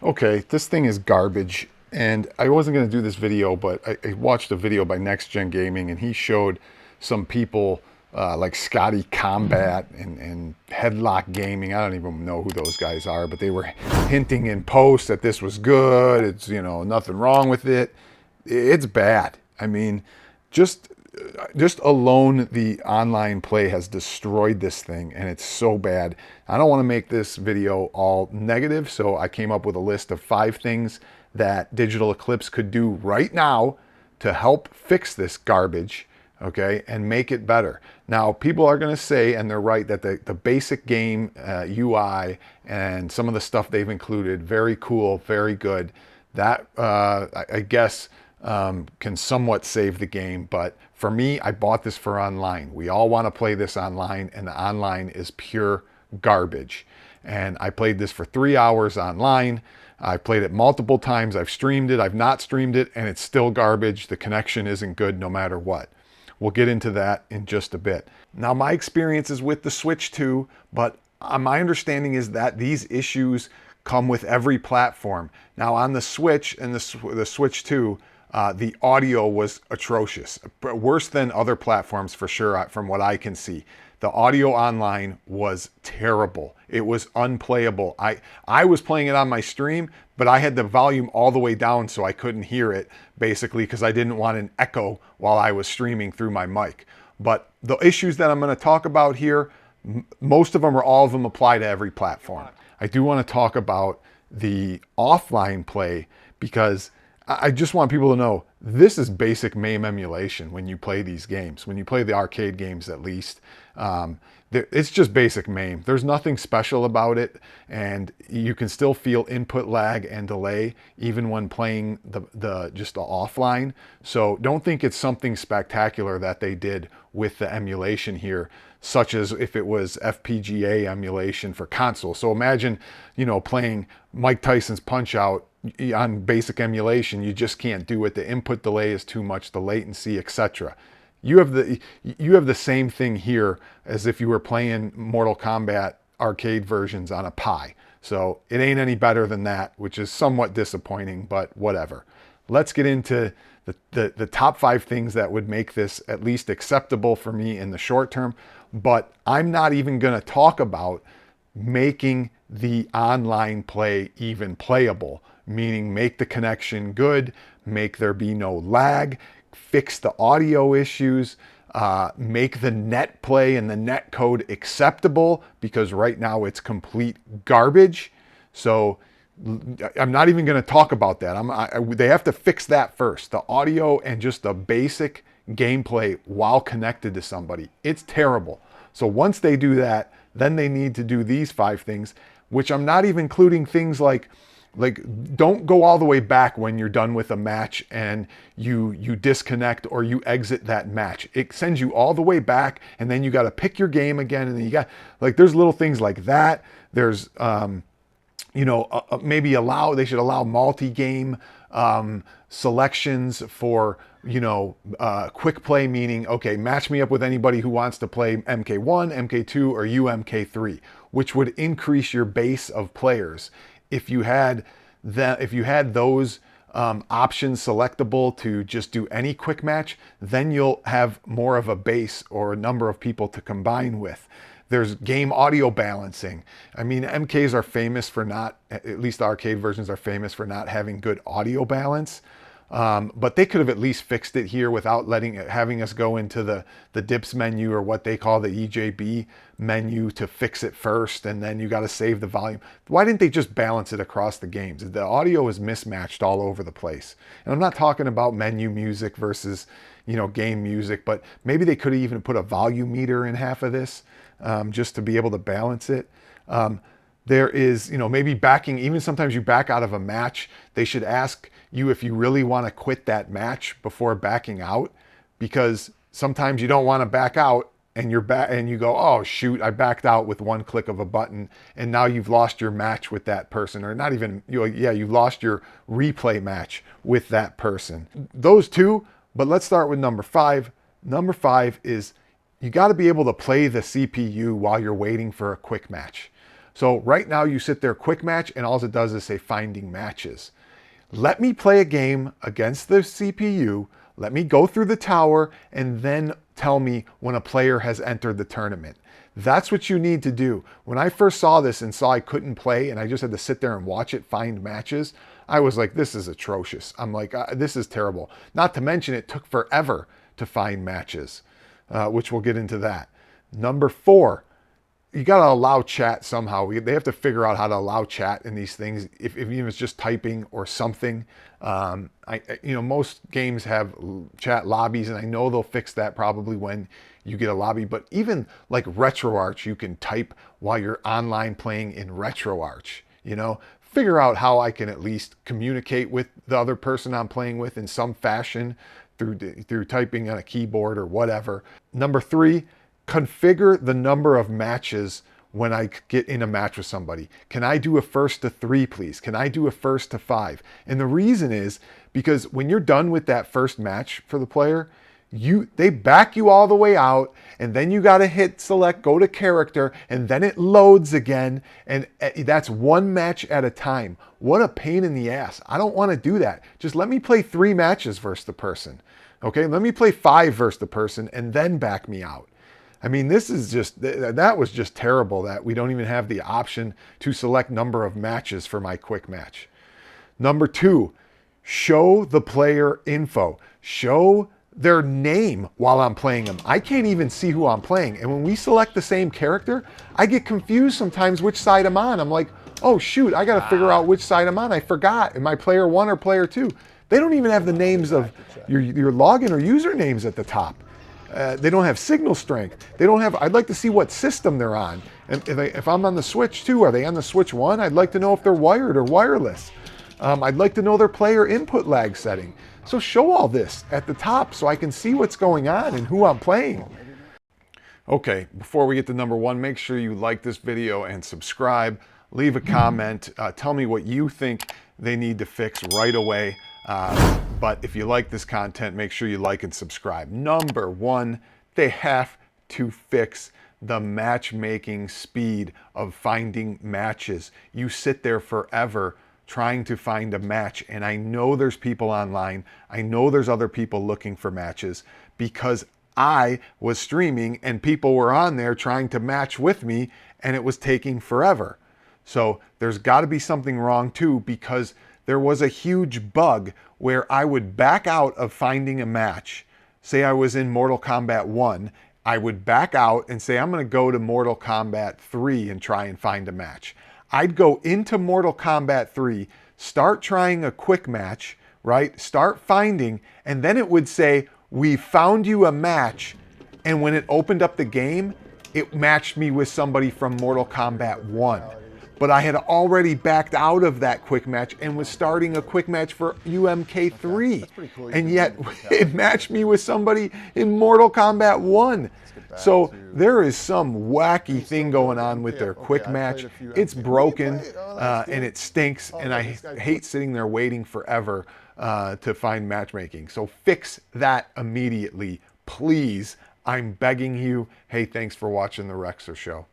Okay, this thing is garbage. And I wasn't going to do this video, but I watched a video by Next Gen Gaming, and he showed some people like Scotty Combat and Headlock Gaming. I don't even know who those guys are, but they were hinting in posts that this was good. It's, you know, nothing wrong with it. It's bad. I mean, just just alone the online play has destroyed this thing, and it's so bad. I don't want to make this video all negative, so I came up with a list of 5 things that Digital Eclipse could do right now to help fix this garbage, okay, and make it better. Now, people are going to say, and they're right, that the basic game UI and some of the stuff they've included, very cool, very good. That, I guess, can somewhat save the game. But for me, I bought this for online. We all want to play this online, and the online is pure garbage. And I played this for 3 hours online. I played it multiple times. I've streamed it. I've not streamed it, and it's still garbage. The connection isn't good no matter what. We'll get into that in just a bit. Now, my experience is with the Switch 2, but my understanding is that these issues come with every platform. Now, on the Switch and the Switch 2, the audio was atrocious, worse than other platforms for sure, from what I can see. The audio online was terrible. It was unplayable. I was playing it on my stream, but I had the volume all the way down so I couldn't hear it, basically, because I didn't want an echo while I was streaming through my mic. But the issues that I'm going to talk about here, most of them or all of them apply to every platform. I do want to talk about the offline play because I just want people to know this is basic MAME emulation when you play these games. When you play the arcade games, at least, it's just basic MAME. There's nothing special about it, and you can still feel input lag and delay even when playing just the offline. So don't think it's something spectacular that they did with the emulation here, such as if it was FPGA emulation for console. So imagine, you know, playing Mike Tyson's Punch-Out on basic emulation. You just can't do it. The input delay is too much, the latency, etc. You have the same thing here as if you were playing Mortal Kombat arcade versions on a Pi. So it ain't any better than that, which is somewhat disappointing, but whatever. Let's get into the top 5 things that would make this at least acceptable for me in the short term. But I'm not even going to talk about making the online play even playable, meaning make the connection good, make there be no lag, fix the audio issues, make the net play and the net code acceptable, because right now it's complete garbage. So I'm not even going to talk about that. They have to fix that first. The audio and just the basic gameplay while connected to somebody. It's terrible. So once they do that, then they need to do these 5 things, which I'm not even including things like don't go all the way back when you're done with a match and you disconnect or you exit that match. It sends you all the way back, and then you got to pick your game again, and then you got, like, there's little things like that. There's you know, maybe they should allow multi-game selections for, you know, quick play, meaning, okay, match me up with anybody who wants to play MK1, MK2, or UMK3, which would increase your base of players. If you had those options selectable to just do any quick match, then you'll have more of a base or a number of people to combine with. There's game audio balancing. I mean, MKs are famous for not, at least arcade versions are famous for not having good audio balance. But they could have at least fixed it here without having us go into the dips menu, or what they call the EJB menu, to fix it first, and then you got to save the volume. Why didn't they just balance it across the games? The audio is mismatched all over the place. And I'm not talking about menu music versus, you know, game music, but maybe they could have even put a volume meter in half of this, just to be able to balance it. There is, you know, maybe backing, even sometimes you back out of a match, they should ask you if you really want to quit that match before backing out, because sometimes you don't want to back out and you're back and you go, oh shoot, I backed out with one click of a button, and now you've lost your match with that person, or not even, you know, yeah, you've lost your replay match with that person. Those 2, but let's start with number 5. Number 5 is you got to be able to play the CPU while you're waiting for a quick match. So right now you sit there quick match and all it does is say finding matches. Let me play a game against the CPU. Let me go through the tower and then tell me when a player has entered the tournament. That's what you need to do. When I first saw this and saw I couldn't play and I just had to sit there and watch it find matches, I was like, this is atrocious. I'm like, this is terrible. Not to mention it took forever to find matches, which we'll get into that. Number 4, you got to allow chat somehow. They have to figure out how to allow chat in these things, if even if it's just typing or something. Most games have chat lobbies, and I know they'll fix that probably when you get a lobby. But even like RetroArch, you can type while you're online playing in RetroArch. Figure out how I can at least communicate with the other person I'm playing with in some fashion through typing on a keyboard or whatever. Number 3. Configure the number of matches when I get in a match with somebody. Can I do a first to 3, please? Can I do a first to 5? And the reason is because when you're done with that first match for the player, they back you all the way out, and then you got to hit select, go to character, and then it loads again, and that's one match at a time. What a pain in the ass. I don't want to do that. Just let me play 3 matches versus the person. Okay, let me play 5 versus the person, and then back me out. I mean, that was just terrible that we don't even have the option to select number of matches for my quick match. Number 2, show the player info. Show their name while I'm playing them. I can't even see who I'm playing. And when we select the same character, I get confused sometimes which side I'm on. I'm like, oh shoot, I got to figure out which side I'm on. I forgot. Am I player 1 or player 2? They don't even have the names of your login or usernames at the top. They don't have signal strength. They don't have, I'd like to see what system they're on. And if I'm on the Switch 2, are they on the Switch 1? I'd like to know if they're wired or wireless. I'd like to know their player input lag setting. So show all this at the top so I can see what's going on and who I'm playing. Okay, before we get to number 1, make sure you like this video and subscribe. Leave a comment. Tell me what you think they need to fix right away. But if you like this content, make sure you like and subscribe. Number 1, they have to fix the matchmaking speed of finding matches. You sit there forever trying to find a match, and I know there's people online. I know there's other people looking for matches because I was streaming and people were on there trying to match with me, and it was taking forever. So there's got to be something wrong too, because there was a huge bug where I would back out of finding a match. Say I was in Mortal Kombat 1, I would back out and say, I'm going to go to Mortal Kombat 3 and try and find a match. I'd go into Mortal Kombat 3, start trying a quick match, right? Start finding, and then it would say, we found you a match. And when it opened up the game, it matched me with somebody from Mortal Kombat 1. But I had already backed out of that quick match and was starting a quick match for UMK3. That's pretty cool. And yet it matched me with somebody in Mortal Kombat 1. So there is some wacky thing going on with their quick match. It's broken and it stinks, and I hate sitting there waiting forever to find matchmaking. So fix that immediately, please. I'm begging you. Hey, thanks for watching The Rexer Show.